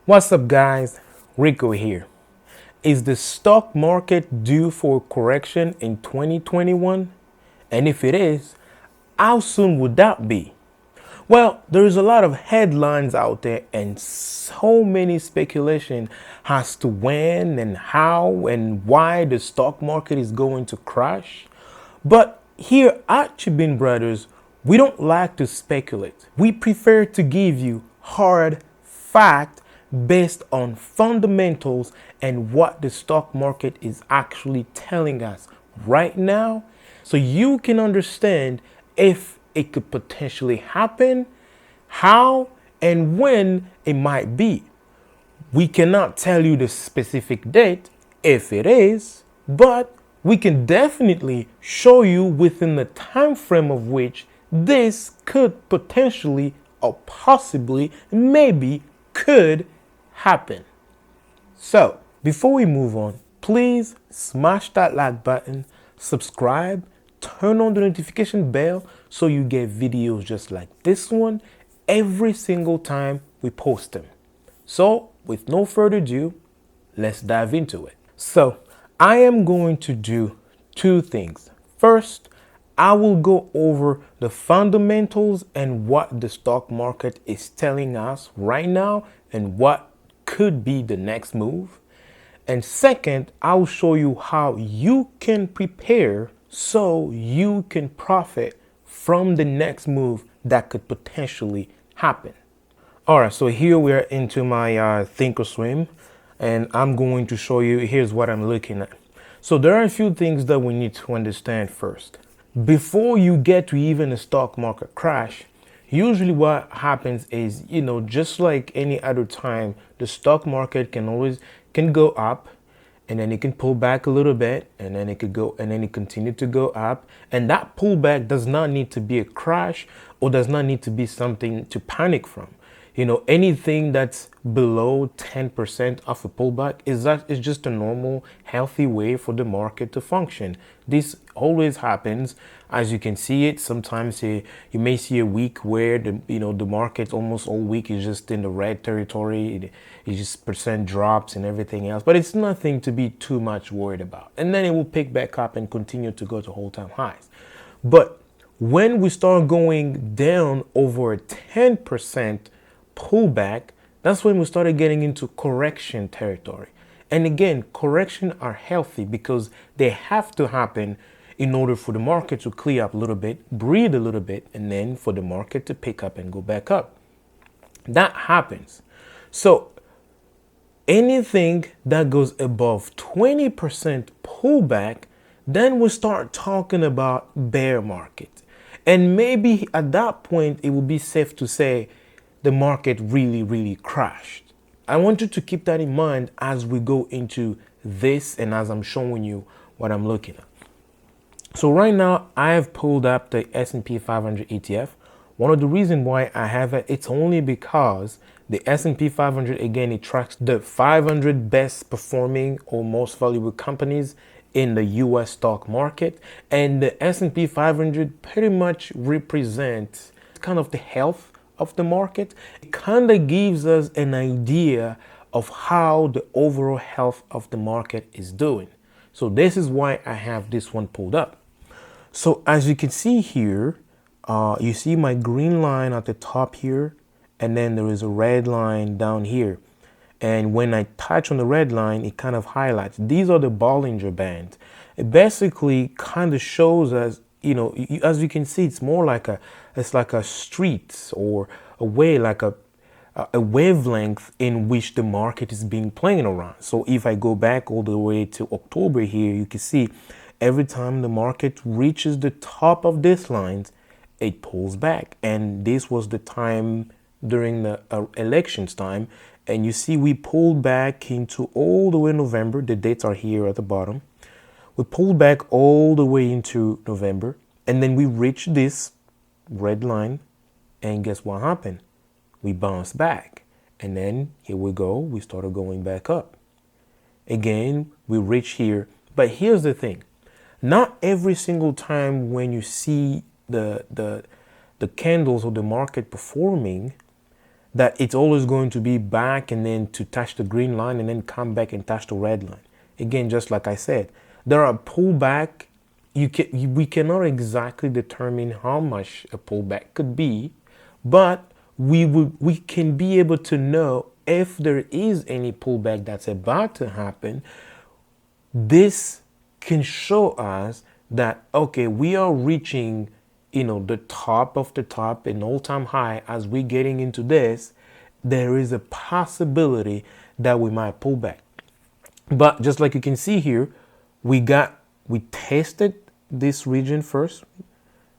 What's up, guys? Rico here. Is the stock market due for a correction in 2021? And if it is, how soon would that be? Well, there's a lot of headlines out there and so many speculation as to when and how and why the stock market is going to crash. But here at Chibind Brothers, we don't like to speculate. We prefer to give you hard fact based on fundamentals and what the stock market is actually telling us right now, so you can understand if it could potentially happen, how, and when it might be. We cannot tell you the specific date if it is, but we can definitely show you within the time frame of which this could potentially or possibly maybe could happen. So, before we move on, please smash that like button, subscribe, turn on the notification bell so you get videos just like this one every single time we post them. So, with no further ado, let's dive into it. So, I am going to do two things. First, I will go over the fundamentals and what the stock market is telling us right now and what could be the next move. And second, I'll show you how you can prepare so you can profit from the next move that could potentially happen. All right, so here we are into my Thinkorswim, and I'm going to show you, here's what I'm looking at. So there are a few things that we need to understand first. Before you get to even a stock market crash, usually what happens is, just like any other time, the stock market can go up, and then it can pull back a little bit, and then it could go, and then it continue to go up. And that pullback does not need to be a crash or does not need to be something to panic from. Anything that's below 10% of a pullback is just a normal, healthy way for the market to function. This always happens. As you can see it, sometimes you may see a week where the market almost all week is just in the red territory. It's just percent drops and everything else, but it's nothing to be too much worried about. And then it will pick back up and continue to go to all-time highs. But when we start going down over a 10% pullback, that's when we started getting into correction territory. And again, correction are healthy because they have to happen in order for the market to clear up a little bit, breathe a little bit, and then for the market to pick up and go back up. That happens. So anything that goes above 20% pullback, then we start talking about bear market. And maybe at that point, it would be safe to say the market really crashed. I want you to keep that in mind as we go into this and as I'm showing you what I'm looking at. So right now I have pulled up the S&P 500 ETF. One of the reasons why I have it, it's only because the S&P 500, again, it tracks the 500 best performing or most valuable companies in the US stock market. And the S&P 500 pretty much represents kind of the health of the market. It kind of gives us an idea of how the overall health of the market is doing. So this is why I have this one pulled up. So as you can see here, you see my green line at the top here, and then there is a red line down here. And when I touch on the red line, it kind of highlights. These are the Bollinger Bands. It basically kind of shows us, as you can see, it's more like a street or a way, like a wavelength in which the market is being playing around. So if I go back all the way to October here, you can see every time the market reaches the top of this line, it pulls back. And this was the time during the elections time. And you see we pulled back into all the way November. The dates are here at the bottom. We pulled back all the way into November, and then we reached this red line, and guess what happened? We bounced back, and then here we go, we started going back up. Again, we reach here, but here's the thing. Not every single time when you see the candles or the market performing, that it's always going to be back and then to touch the green line and then come back and touch the red line. Again, just like I said, there are pullback. We cannot exactly determine how much a pullback could be, but we can be able to know if there is any pullback that's about to happen. This can show us that, okay, we are reaching, the top of the top, an all-time high. As we're getting into this, there is a possibility that we might pull back. But just like you can see here, we tested this region first.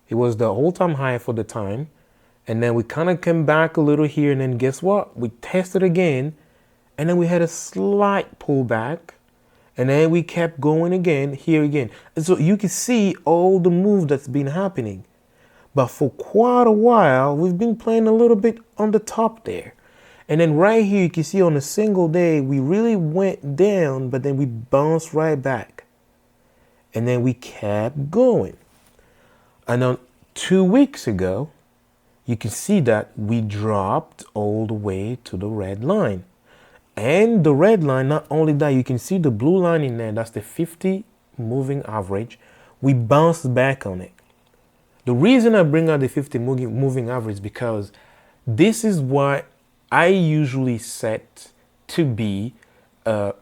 It was the all-time high for the time. And then we kind of came back a little here, and then guess what? We tested again, and then we had a slight pullback, and then we kept going again, here again. And so you can see all the move that's been happening. But for quite a while, we've been playing a little bit on the top there. And then right here, you can see on a single day, we really went down, but then we bounced right back. And then we kept going. And then 2 weeks ago, you can see that we dropped all the way to the red line. And the red line, not only that, you can see the blue line in there. That's the 50 moving average. We bounced back on it. The reason I bring out the 50 moving average is because this is what I usually set to be a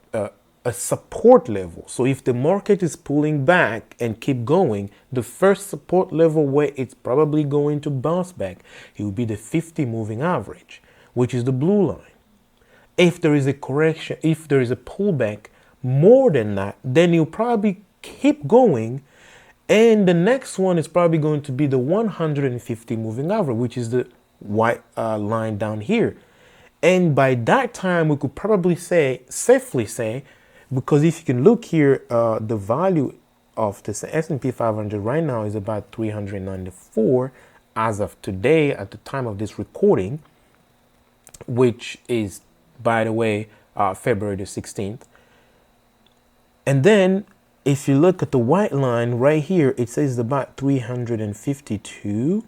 support level. So if the market is pulling back and keep going, the first support level where it's probably going to bounce back, it will be the 50 moving average, which is the blue line. If there is a correction, if there is a pullback more than that, then you'll probably keep going. And the next one is probably going to be the 150 moving average, which is the white line down here. And by that time, we could probably safely say, because if you can look here, the value of the S&P 500 right now is about 394 as of today at the time of this recording, which is, by the way, February the 16th. And then if you look at the white line right here, it says about 352.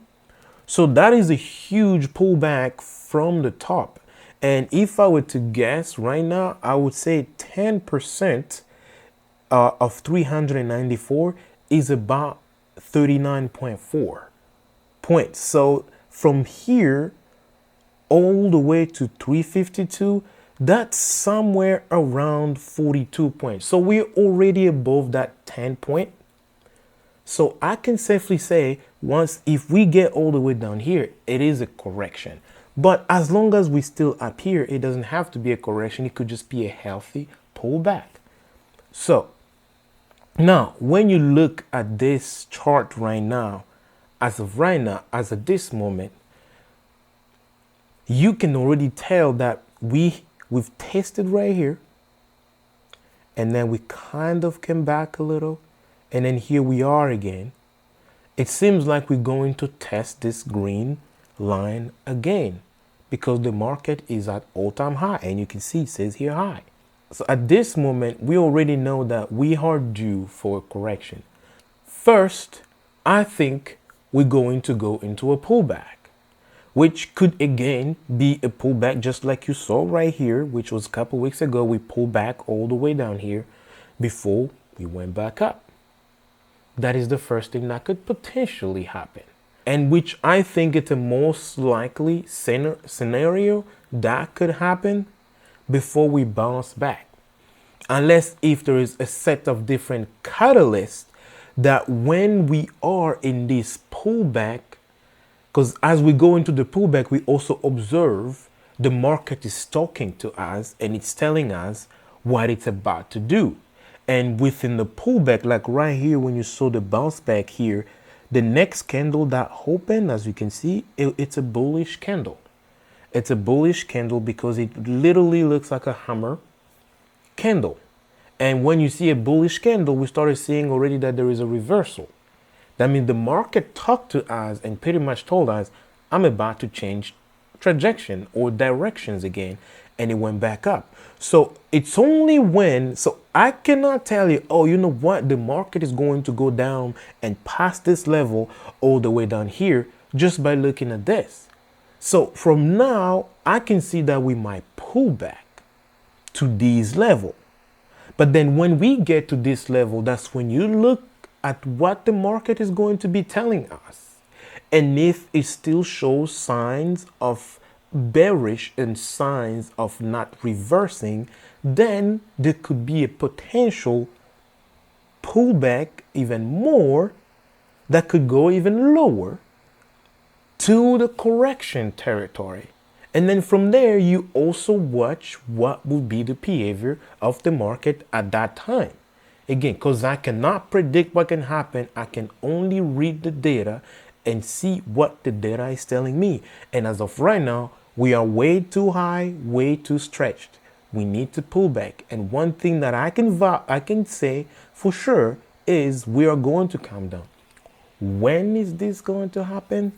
So that is a huge pullback from the top. And if I were to guess right now, I would say 10% of 394 is about 39.4 points. So from here all the way to 352, that's somewhere around 42 points. So we're already above that 10 point. So I can safely say, if we get all the way down here, it is a correction. But as long as we still up here, it doesn't have to be a correction. It could just be a healthy pullback. So now, when you look at this chart right now, as of this moment, you can already tell that we've tested right here. And then we kind of came back a little. And then here we are again. It seems like we're going to test this green line again, because the market is at all-time high, and you can see it says here high. So at this moment, we already know that we are due for a correction. First, I think we're going to go into a pullback, which could again be a pullback just like you saw right here, which was a couple weeks ago. We pulled back all the way down here before we went back up. That is the first thing that could potentially happen, and which I think it's a most likely scenario that could happen before we bounce back. Unless if there is a set of different catalysts that when we are in this pullback, because as we go into the pullback, we also observe the market is talking to us and it's telling us what it's about to do. And within the pullback, like right here, when you saw the bounce back here, the next candle that opened, as you can see, it's a bullish candle. It's a bullish candle because it literally looks like a hammer candle. And when you see a bullish candle, we started seeing already that there is a reversal. That means the market talked to us and pretty much told us, I'm about to change trajectory or directions again. And it went back up. So it's only so I cannot tell you, oh, you know what, the market is going to go down and pass this level all the way down here just by looking at this. So from now, I can see that we might pull back to this level. But then when we get to this level, that's when you look at what the market is going to be telling us. And if it still shows signs of bearish and signs of not reversing, then there could be a potential pullback even more that could go even lower to the correction territory. And then from there, you also watch what will be the behavior of the market at that time. Again, because I cannot predict what can happen, I can only read the data and see what the data is telling me. And as of right now, we are way too high, way too stretched. We need to pull back. And one thing that I can say for sure is we are going to come down. When is this going to happen?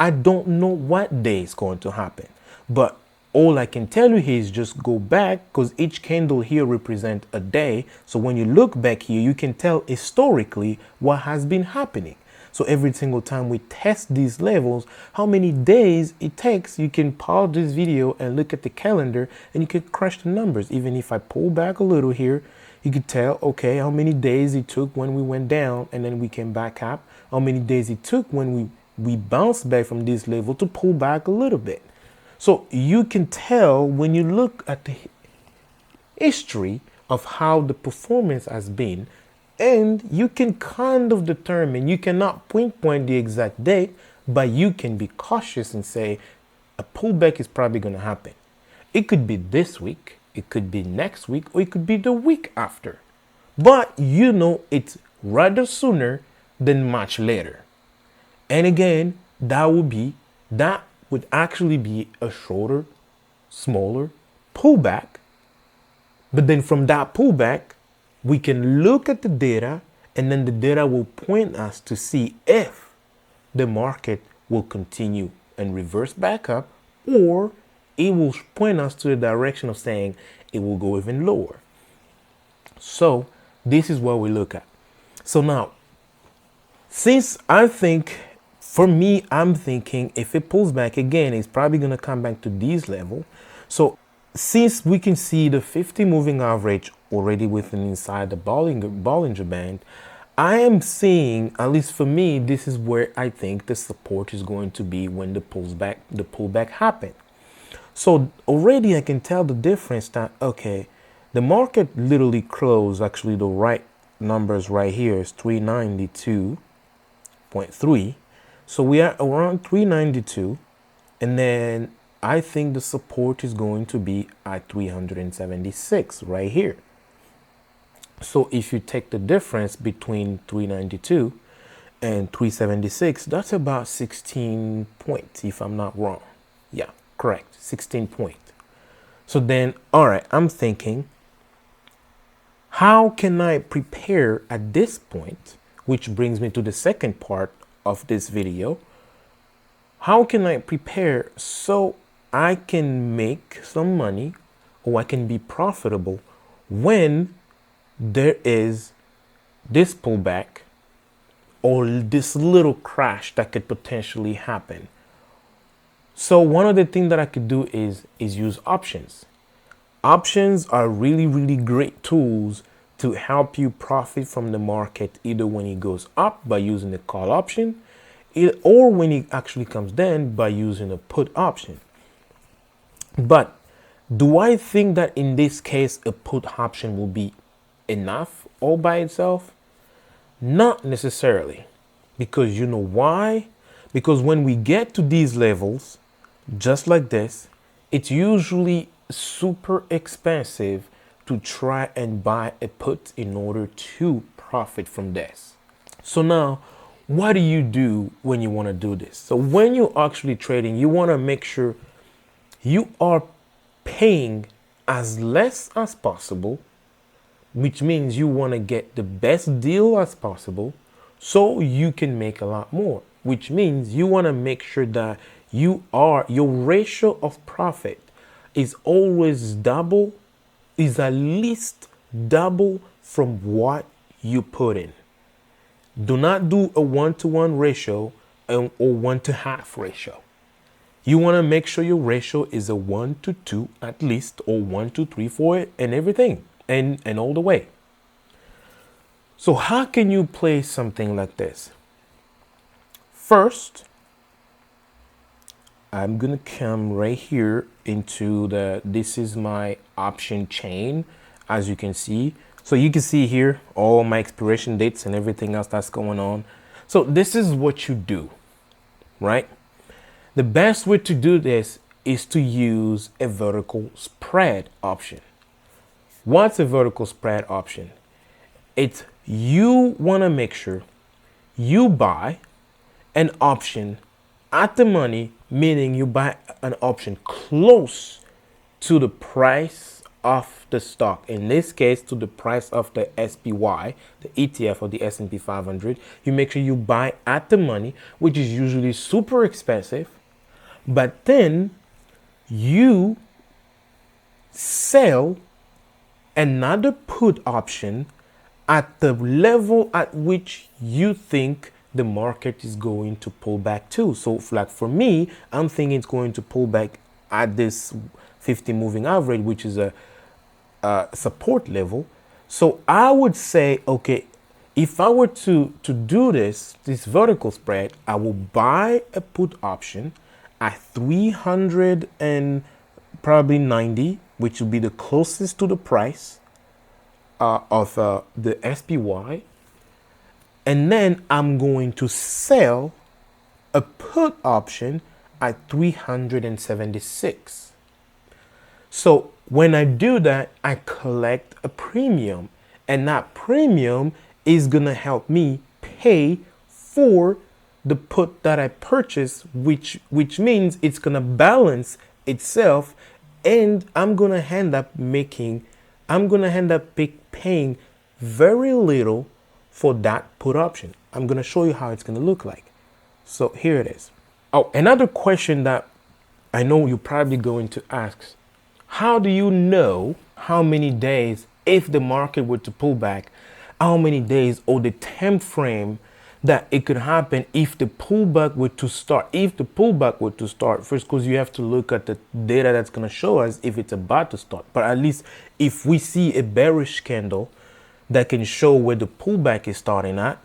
I don't know what day it's going to happen, but all I can tell you here is just go back, because each candle here represents a day. So when you look back here, you can tell historically what has been happening. So every single time we test these levels, how many days it takes, you can pause this video and look at the calendar and you can crush the numbers. Even if I pull back a little here, you could tell, okay, how many days it took when we went down and then we came back up, how many days it took when we bounced back from this level to pull back a little bit. So you can tell when you look at the history of how the performance has been, and you can kind of determine, you cannot pinpoint the exact date, but you can be cautious and say a pullback is probably going to happen. It could be this week, it could be next week, or it could be the week after. But you know it's rather sooner than much later. And again, that would actually be a shorter, smaller pullback. But then from that pullback, we can look at the data, and then the data will point us to see if the market will continue and reverse back up, or it will point us to the direction of saying it will go even lower. So this is what we look at. So now, since for me, I'm thinking if it pulls back again, it's probably going to come back to this level. So since we can see the 50 moving average already within inside the Bollinger Band, I am seeing, at least for me, this is where I think the support is going to be when the pullback happen. So already I can tell the difference that, okay, the market literally closed, actually the right numbers right here is 392.3. So we are around 392, and then I think the support is going to be at 376 right here. So if you take the difference between 392 and 376, that's about 16 points, if I'm not wrong. Yeah, correct, 16 points. So then, all right, I'm thinking, how can I prepare at this point, which brings me to the second part of this video. How can I prepare so I can make some money, or I can be profitable when there is this pullback or this little crash that could potentially happen? So one of the things that I could do is use options. Options are really, really great tools to help you profit from the market, either when it goes up by using the call option, or when it actually comes down by using a put option. But do I think that in this case a put option will be enough all by itself? Not necessarily. Because you know why? Because when we get to these levels, just like this, it's usually super expensive to try and buy a put in order to profit from this. So now, what do you do when you want to do this? So when you're actually trading, you want to make sure you are paying as less as possible, which means you want to get the best deal as possible so you can make a lot more, which means you want to make sure that your ratio of profit is always double, is at least double from what you put in. Do not do a 1-to-1 ratio or 1-to-half ratio. You want to make sure your ratio is a 1 to 2 at least, or 1 to 3 for it, and everything, and all the way. So how can you play something like this? First, I'm gonna come right here into this is my option chain, as you can see. So you can see here all my expiration dates and everything else that's going on. So this is what you do, right? The best way to do this is to use a vertical spread option. What's a vertical spread option? It's you want to make sure you buy an option at the money, meaning you buy an option close to the price of the stock. In this case, to the price of the SPY, the ETF or the S&P 500. You make sure you buy at the money, which is usually super expensive, but then you sell another put option at the level at which you think the market is going to pull back to. So like for me, I'm thinking it's going to pull back at this 50 moving average, which is a support level. So I would say, okay, if I were to do this vertical spread, I will buy a put option at 300 and probably 90, which will be the closest to the price of the SPY, and then I'm going to sell a put option at 376. So when I do that, I collect a premium, and that premium is gonna help me pay for the put that I purchased, which means it's gonna balance itself, and I'm gonna end up paying very little for that put option. I'm going to show you how it's going to look like. So here it is. Oh, another question that I know you're probably going to ask, how do you know how many days, if the market were to pull back, how many days or the time frame that it could happen if the pullback were to start? If the pullback were to start, first, because you have to look at the data that's going to show us if it's about to start. But at least if we see a bearish candle that can show where the pullback is starting at,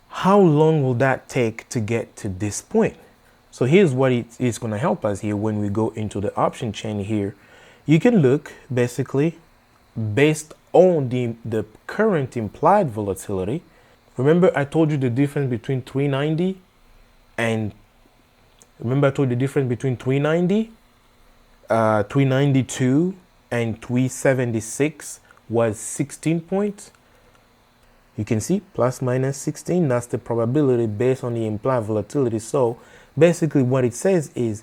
how long will that take to get to this point? So here's what it's going to help us here when we go into the option chain here. You can look basically based on the current implied volatility. Remember I told you the difference between 390 and 392 and 376 was 16 points. You can see plus minus 16, that's the probability based on the implied volatility. So basically what it says is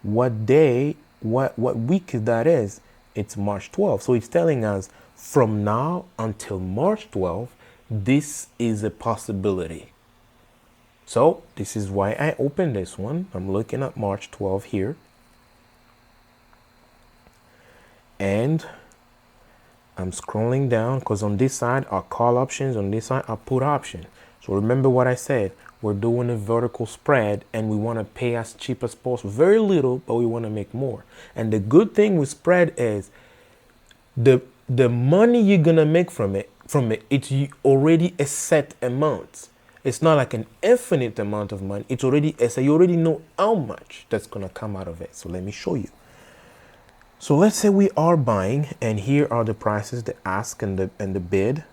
what day, what week that is. It's March 12th. So it's telling us from now until March 12th, this is a possibility. So this is why I opened this one. I'm looking at March 12th here. And I'm scrolling down because on this side are call options, on this side are put options. So remember what I said, we're doing a vertical spread and we want to pay as cheap as possible. Very little, but we want to make more. And the good thing with spread is the money you're going to make from it, it's already a set amount. It's not like an infinite amount of money. It's already, so you already know how much that's going to come out of it. So let me show you. So let's say we are buying, and here are the prices, the ask and the bid.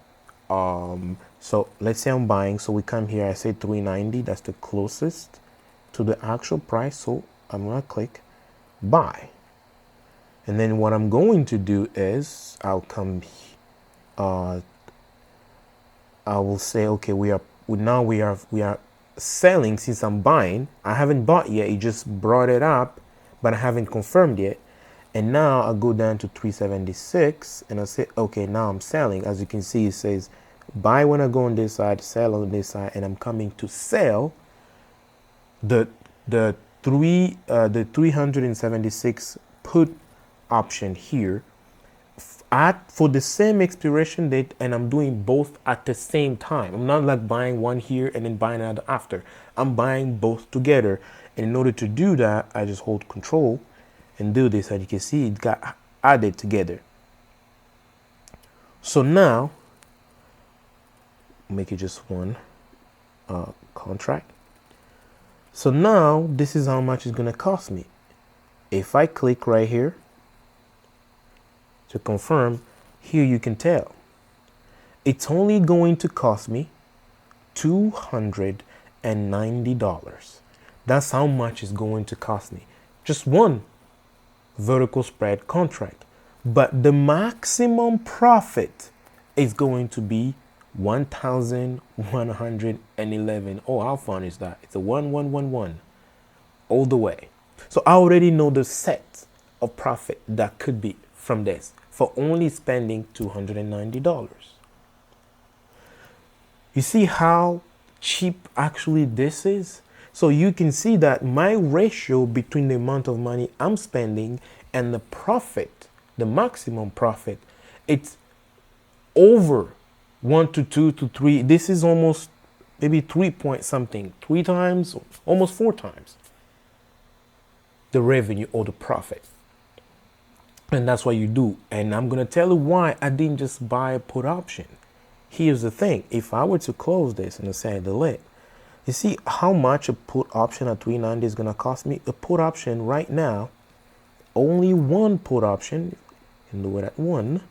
So let's say I'm buying. So we come here, I say 390. That's the closest to the actual price. So I'm going to click buy. And then what I'm going to do is I'll come, I will say, okay, we are selling. Since I'm buying, I haven't bought yet. It just brought it up, but I haven't confirmed yet. And now I'll go down to 376 and I'll say, okay, now I'm selling. As you can see, it says buy when I go on this side, sell on this side, and I'm coming to sell the 376 put option here for the same expiration date, and I'm doing both at the same time. I'm not like buying one here and then buying another after. I'm buying both together, And in order to do that, I just hold control and do this, and you can see it got added together. So now, make it just one contract. So now this is how much it's going to cost me. If I click right here to confirm, here you can tell it's only going to cost me $290. That's how much it's going to cost me. Just one vertical spread contract. But the maximum profit is going to be 1,111. Oh, how fun is that? It's a 1111 all the way. So I already know the set of profit that could be from this for only spending $290. You see how cheap actually this is? So you can see that my ratio between the amount of money I'm spending and the profit, the maximum profit, it's over 1 to 2 to 3. This is almost maybe 3 point something, 3 times, almost 4 times the revenue or the profit. And that's what you do. And I'm going to tell you why I didn't just buy a put option. Here's the thing. If I were to close this and say delete, you see how much a put option at 390 is going to cost me? A put option right now, only one put option, and do it at one,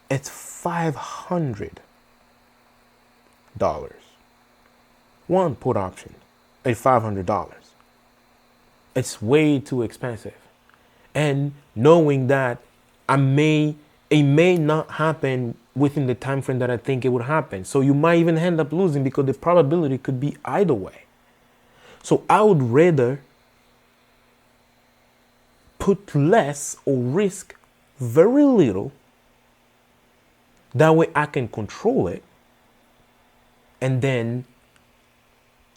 it's $500. One put option at $500. It's way too expensive. And knowing that it may not happen within the time frame that I think it would happen. So you might even end up losing because the probability could be either way. So I would rather put less or risk very little. That way I can control it. And then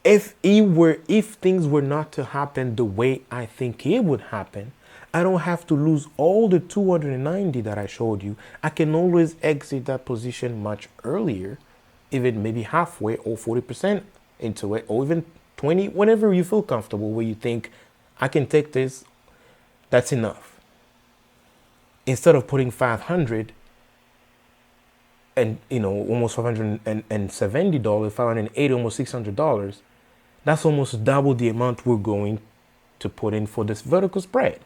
if things were not to happen the way I think it would happen, I don't have to lose all the 290 that I showed you. I can always exit that position much earlier, even maybe halfway or 40% into it, or even 20, whenever you feel comfortable, where you think I can take this, that's enough. Instead of putting 500 and almost $570, 580, almost $600, that's almost double the amount we're going to put in for this vertical spread.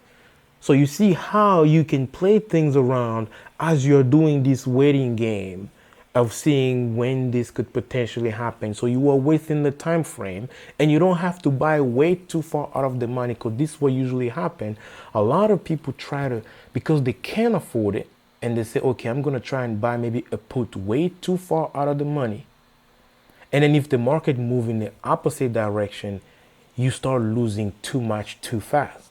So you see how you can play things around as you're doing this waiting game of seeing when this could potentially happen. So you are within the time frame and you don't have to buy way too far out of the money, because this will usually happen. A lot of people try to, because they can't afford it, and they say, okay, I'm going to try and buy maybe a put way too far out of the money. And then if the market moves in the opposite direction, you start losing too much too fast.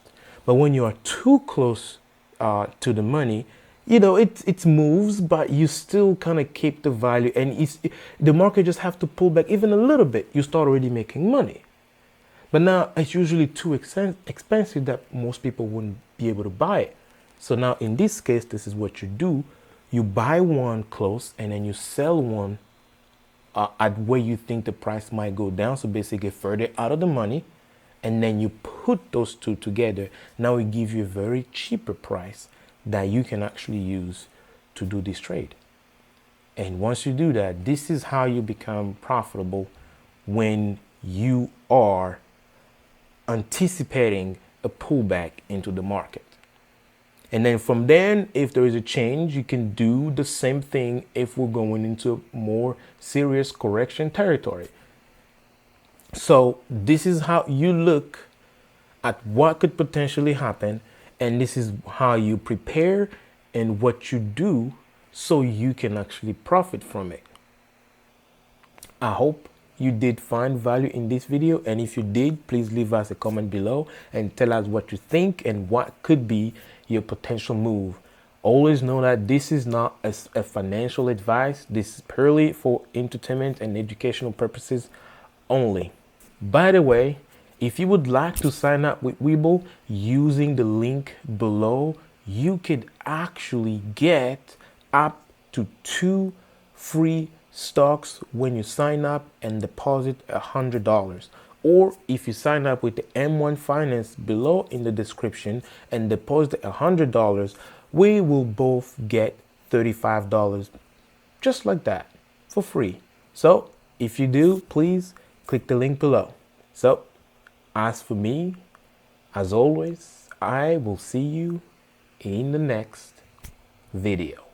But when you are too close to the money, it moves, but you still kind of keep the value. And the market just have to pull back even a little bit. You start already making money. But now it's usually too expensive that most people wouldn't be able to buy it. So now in this case, this is what you do. You buy one close and then you sell one at where you think the price might go down. So basically further out of the money. And then you put those two together. Now it gives you a very cheaper price that you can actually use to do this trade. And once you do that, this is how you become profitable when you are anticipating a pullback into the market. And then from then, if there is a change, you can do the same thing if we're going into more serious correction territory. So this is how you look at what could potentially happen, and this is how you prepare and what you do so you can actually profit from it. I hope you did find value in this video, and if you did, please leave us a comment below and tell us what you think and what could be your potential move. Always know that this is not a financial advice. This is purely for entertainment and educational purposes only. By the way, if you would like to sign up with Webull using the link below, you could actually get up to 2 free stocks when you sign up and deposit $100. Or if you sign up with the M1 Finance below in the description and deposit $100, we will both get $35 just like that for free. So if you do, please click the link below. So as for me, as always, I will see you in the next video.